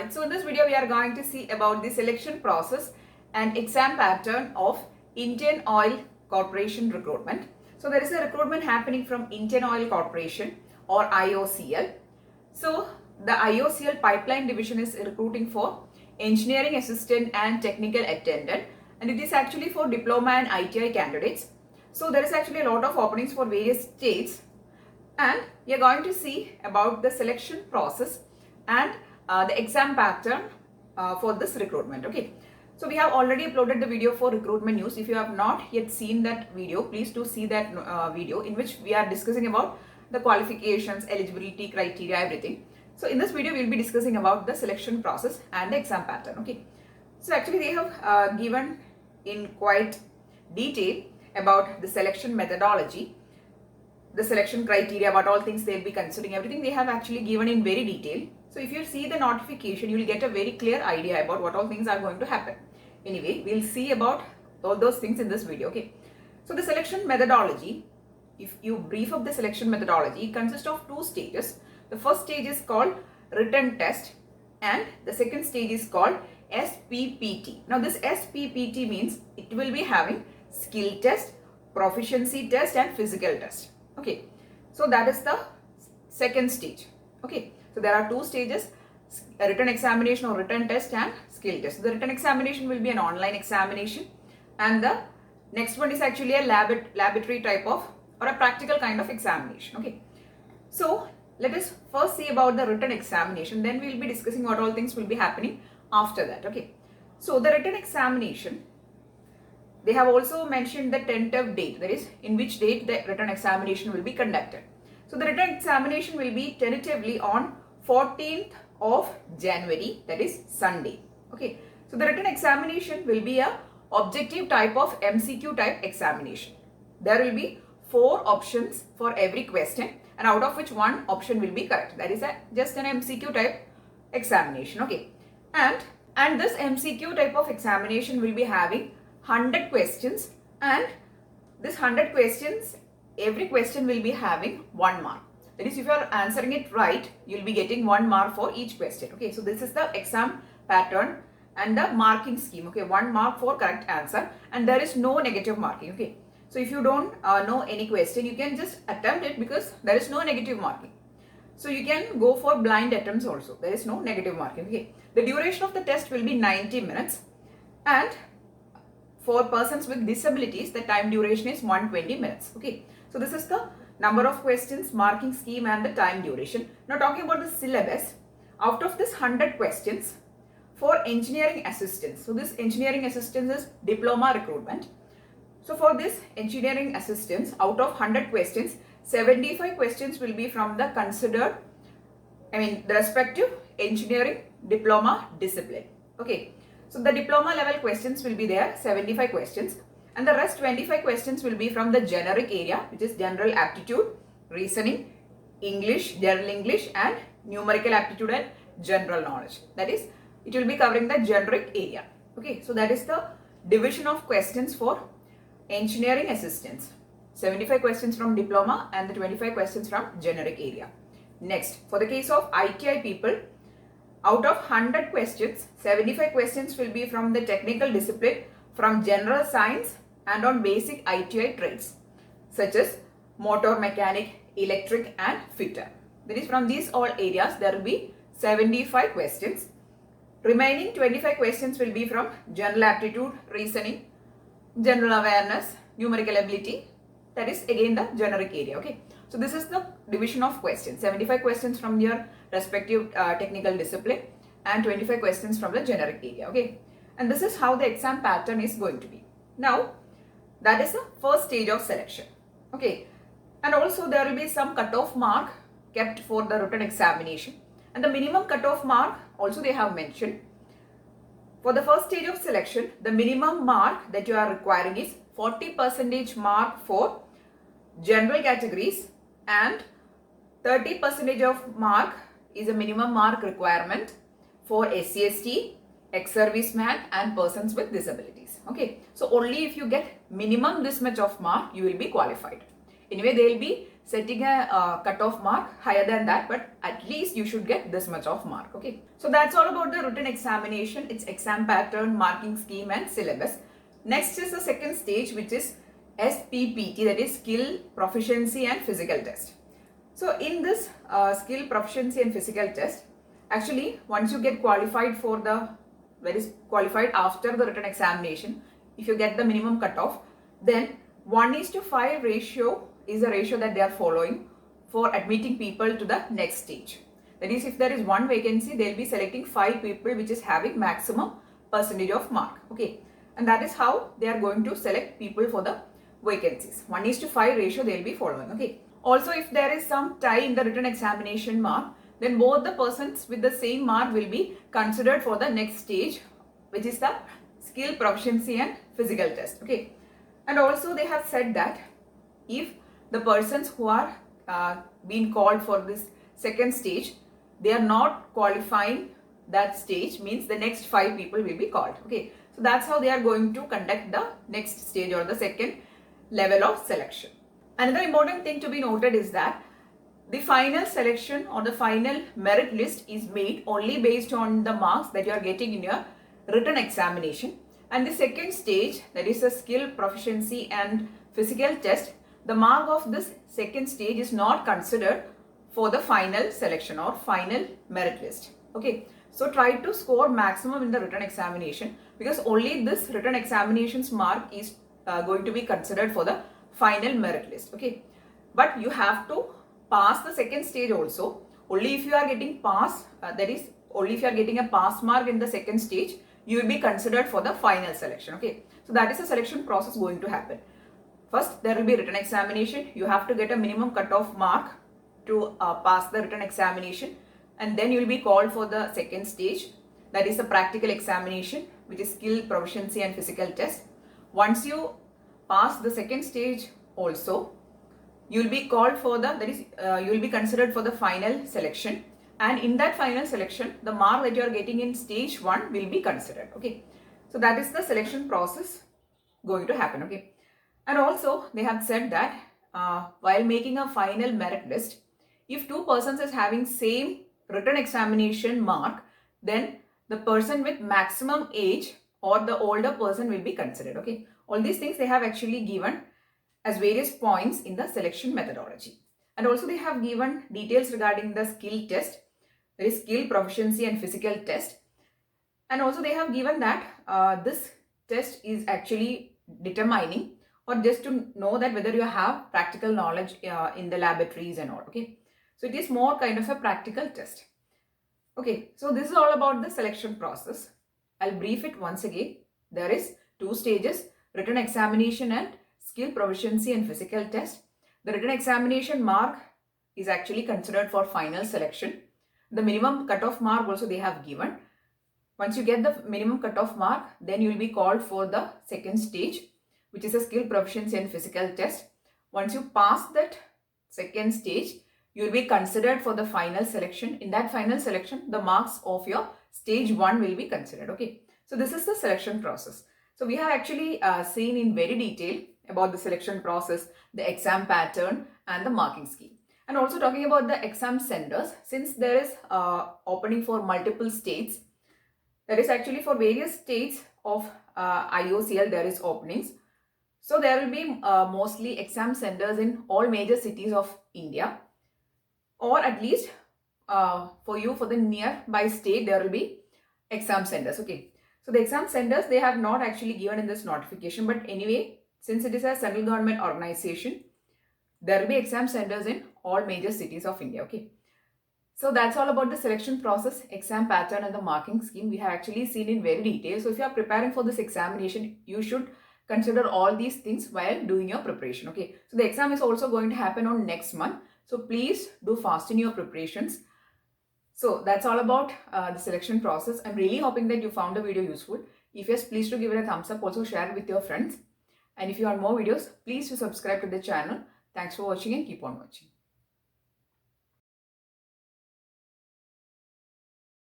Alright, so in this video we are going to see about the selection process and exam pattern of Indian Oil Corporation recruitment. So there is a recruitment happening from Indian Oil Corporation or IOCL. So the IOCL pipeline division is recruiting for engineering assistant and technical attendant, and it is actually for diploma and ITI candidates. So there is actually a lot of openings for various states, and we are going to see about the selection process and the exam pattern for this recruitment. Okay, so we have already uploaded the video for recruitment news. If you have not yet seen that video, please do see that video in which we are discussing about the qualifications, eligibility criteria, everything. So in this video we will be discussing about the selection process and the exam pattern. Okay, so actually they have given in quite detail about the selection methodology, the selection criteria, what all things they'll be considering, everything they have actually given in very detail. So if you see the notification, you will get a very clear idea about what all things are going to happen. Anyway, we'll see about all those things in this video. Okay, so the selection methodology, if you brief up the selection methodology, it consists of two stages. The first stage is called written test and the second stage is called SPPT. Now this SPPT means it will be having skill test, proficiency test and physical test. Okay, so that is the second stage. Okay, so there are two stages, a written examination or written test and skill test. The written examination will be an online examination and the next one is actually a laboratory type of or a practical kind of examination. Okay, so let us first see about the written examination, then we will be discussing what all things will be happening after that. Okay, so the written examination, they have also mentioned the tentative date, that is in which date the written examination will be conducted. So the written examination will be tentatively on 14th of January, that is Sunday. Okay, so the written examination will be a objective type of MCQ type examination. There will be 4 options for every question and out of which one option will be correct. That is just an MCQ type examination. Okay, and this MCQ type of examination will be having 100 questions, and this 100 questions, every question will be having 1 mark. That is, if you are answering it right, you will be getting 1 mark for each question. Okay, so this is the exam pattern and the marking scheme. Okay, 1 mark for correct answer and there is no negative marking. Okay, so if you don't know any question, you can just attempt it because there is no negative marking. So you can go for blind attempts also, there is no negative marking. Okay, the duration of the test will be 90 minutes and for persons with disabilities, the time duration is 120 minutes. Okay, so this is the number of questions, marking scheme and the time duration. Now talking about the syllabus, out of this 100 questions for engineering assistants, so this engineering assistants is diploma recruitment. So for this engineering assistants, out of 100 questions, 75 questions will be from the considered, the respective engineering diploma discipline. Okay, so the diploma level questions will be there, 75 questions, and the rest 25 questions will be from the generic area, which is general aptitude, reasoning, English, general English and numerical aptitude and general knowledge. That is, it will be covering the generic area. Okay, so that is the division of questions for engineering assistants. 75 questions from diploma and the 25 questions from generic area. Next, for the case of ITI people, out of 100 questions, 75 questions will be from the technical discipline, from general science and on basic ITI trades such as motor mechanic, electric and fitter. That is, from these all areas there will be 75 questions. Remaining 25 questions will be from general aptitude, reasoning, general awareness, numerical ability. That is again the generic area. Okay, so this is the division of questions, 75 questions from your respective technical discipline and 25 questions from the generic area. Okay, and this is how the exam pattern is going to be. Now that is the first stage of selection. Okay, and also there will be some cutoff mark kept for the written examination, and the minimum cutoff mark also they have mentioned. For the first stage of selection, the minimum mark that you are requiring is 40% mark for general categories and 30% of mark is a minimum mark requirement for SC/ST, ex-serviceman and persons with disabilities. Okay, so only if you get minimum this much of mark, you will be qualified. Anyway, they will be setting a cutoff mark higher than that, but at least you should get this much of mark. Okay, so that's all about the written examination, its exam pattern, marking scheme and syllabus. Next is the second stage, which is SPPT, that is skill, proficiency and physical test. So in this skill, proficiency and physical test, actually once you get qualified for the, that is qualified after the written examination, if you get the minimum cutoff, then 1:5 ratio is a ratio that they are following for admitting people to the next stage. That is, if there is one vacancy, they will be selecting 5 people which is having maximum percentage of mark. Okay, and that is how they are going to select people for the vacancies. 1:5 ratio they will be following. Okay. Also, if there is some tie in the written examination mark, then both the persons with the same mark will be considered for the next stage, which is the skill, proficiency and physical test. Okay, and also they have said that if the persons who are being called for this second stage, they are not qualifying that stage, means the next 5 people will be called. Okay, so that's how they are going to conduct the next stage or the second level of selection. Another important thing to be noted is that the final selection or the final merit list is made only based on the marks that you are getting in your written examination. And the second stage, that is a skill, proficiency and physical test, the mark of this second stage is not considered for the final selection or final merit list. Okay, so try to score maximum in the written examination, because only this written examination's mark is going to be considered for the final merit list. Okay, but you have to pass the second stage also. Only if you are getting pass, that is only if you are getting a pass mark in the second stage, you will be considered for the final selection. Okay, so that is the selection process going to happen. First, there will be written examination. You have to get a minimum cutoff mark to pass the written examination, and then you will be called for the second stage, that is the practical examination, which is skill, proficiency and physical test. Once you pass the second stage also, you will be called for the, that is you will be considered for the final selection, and in that final selection the mark that you are getting in stage 1 will be considered. Okay, so that is the selection process going to happen. Okay, and also they have said that while making a final merit list, if 2 persons is having same written examination mark, then the person with maximum age or the older person will be considered. Okay, all these things they have actually given as various points in the selection methodology. And also they have given details regarding the skill test, that is skill, proficiency and physical test. And also they have given that this test is actually determining, or just to know that whether you have practical knowledge in the laboratories and all. Okay, so it is more kind of a practical test. Okay, so this is all about the selection process. I'll brief it once again. There is 2 stages, written examination and skill, proficiency and physical test. The written examination mark is actually considered for final selection. The minimum cutoff mark also they have given. Once you get the minimum cutoff mark, then you will be called for the second stage, which is a skill, proficiency and physical test. Once you pass that second stage, you will be considered for the final selection. In that final selection, the marks of your stage 1 will be considered. Okay, so this is the selection process. So we have actually seen in very detail about the selection process, the exam pattern and the marking scheme. And also talking about the exam centers, since there is opening for multiple states, there is actually for various states of IOCL there is openings. So there will be mostly exam centers in all major cities of India, or at least for you for the nearby state there will be exam centers. Okay, so the exam centers they have not actually given in this notification, but anyway, since it is a central government organization, there will be exam centers in all major cities of India. Okay, so that's all about the selection process, exam pattern and the marking scheme. We have actually seen in very detail. So if you are preparing for this examination, you should consider all these things while doing your preparation. Okay, so the exam is also going to happen on next month, so please do fast in your preparations. So that's all about the selection process. I'm really hoping that you found the video useful. If yes, please do give it a thumbs up. Also share it with your friends. And if you want more videos, please do subscribe to the channel. Thanks for watching and keep on watching.